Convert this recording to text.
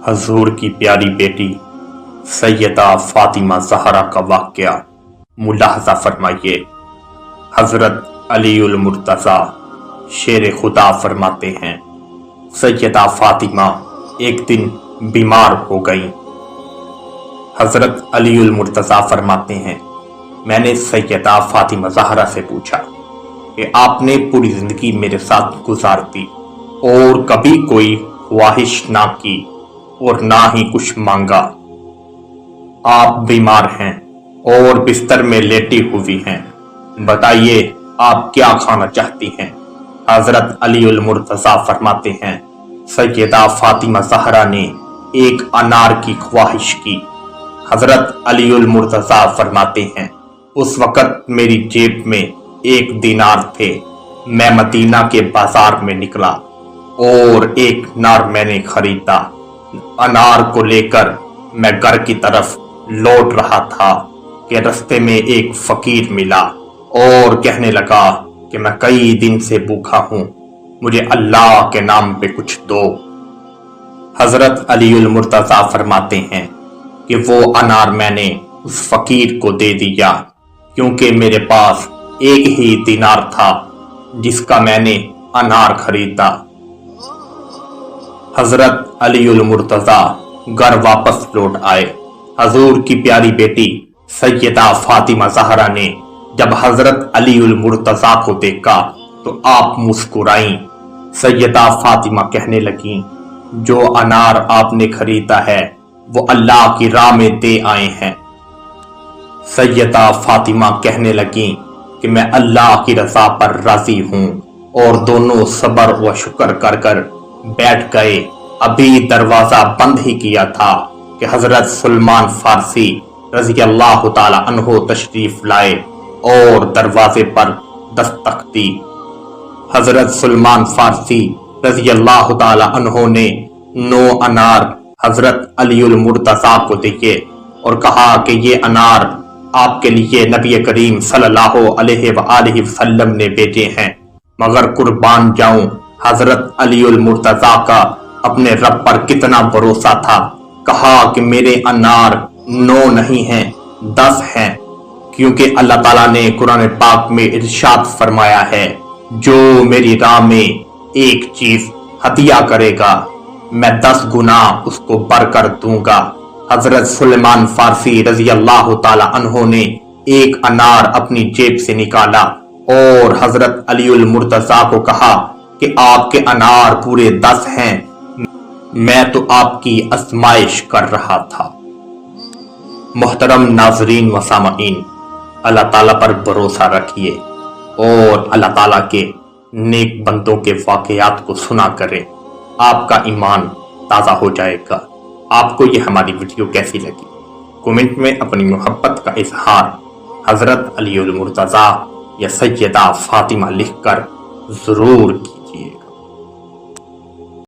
حضور کی پیاری بیٹی سیدہ فاطمہ زہرا کا واقعہ ملاحظہ فرمائیے۔ حضرت علی المرتضیٰ شیر خدا فرماتے ہیں، سیدہ فاطمہ ایک دن بیمار ہو گئیں۔ حضرت علی المرتضیٰ فرماتے ہیں، میں نے سیدہ فاطمہ زہرا سے پوچھا کہ آپ نے پوری زندگی میرے ساتھ گزار دی اور کبھی کوئی خواہش نہ کی اور نہ ہی کچھ مانگا، آپ بیمار ہیں اور بستر میں لیٹی ہوئی ہیں، بتائیے آپ کیا کھانا چاہتی ہیں؟ حضرت علی المرتضیٰ فرماتے ہیں، سیدہ فاطمہ زہرا نے ایک انار کی خواہش کی۔ حضرت علی المرتضیٰ فرماتے ہیں، اس وقت میری جیب میں 1 دینار تھے، میں مدینہ کے بازار میں نکلا اور ایک انار میں نے خریدا۔ انار کو لے کر میں گھر کی طرف لوٹ رہا تھا کہ رستے میں ایک فقیر ملا اور کہنے لگا کہ میں کئی دن سے بھوکا ہوں، مجھے اللہ کے نام پہ کچھ دو۔ حضرت علی المرتضیٰ فرماتے ہیں کہ وہ انار میں نے اس فقیر کو دے دیا، کیونکہ میرے پاس 1 ہی دینار تھا جس کا میں نے انار خریدا۔ حضرت علی المرتضیٰ گھر واپس لوٹ آئے۔ حضور کی پیاری بیٹی سیدہ فاطمہ زہرا نے جب حضرت علی المرتضیٰ کو دیکھا تو آپ مسکرائیں۔ سیدہ فاطمہ کہنے لگیں، جو انار آپ نے خریدا ہے وہ اللہ کی راہ میں دے آئے ہیں۔ سیدہ فاطمہ کہنے لگیں کہ میں اللہ کی رضا پر راضی ہوں، اور دونوں صبر و شکر کر کر بیٹھ گئے۔ ابھی دروازہ بند ہی کیا تھا کہ حضرت سلمان فارسی رضی اللہ تعالی عنہ تشریف لائے اور دروازے پر دستک دی۔ حضرت سلمان فارسی رضی اللہ تعالی عنہ نے 9 انار حضرت علی المرتضیٰ کو دیے اور کہا کہ یہ انار آپ کے لیے نبی کریم صلی اللہ علیہ وآلہ وسلم نے بھیجے ہیں، مگر قربان جاؤں حضرت علی المرتضیٰ کا اپنے رب پر کتنا بھروسہ تھا۔ کہا کہ میرے انار 9 نہیں ہیں، 10 ہیں، کیونکہ اللہ تعالیٰ نے قرآن پاک میں ارشاد فرمایا ہے، جو میری راہ میں ایک چیز ہدیہ کرے گا میں 10 گنا اس کو بڑھ کر دوں گا۔ حضرت سلمان فارسی رضی اللہ تعالی عنہ نے 1 انار اپنی جیب سے نکالا اور حضرت علی المرتضیٰ کو کہا کہ آپ کے انار پورے 10 ہیں، میں تو آپ کی آزمائش کر رہا تھا۔ محترم ناظرین و سامعین، اللہ تعالیٰ پر بھروسہ رکھیے اور اللہ تعالیٰ کے نیک بندوں کے واقعات کو سنا کریں، آپ کا ایمان تازہ ہو جائے گا۔ آپ کو یہ ہماری ویڈیو کیسی لگی؟ کومنٹ میں اپنی محبت کا اظہار حضرت علی المرتضیٰ یا سیدہ فاطمہ لکھ کر ضرور کیجیے۔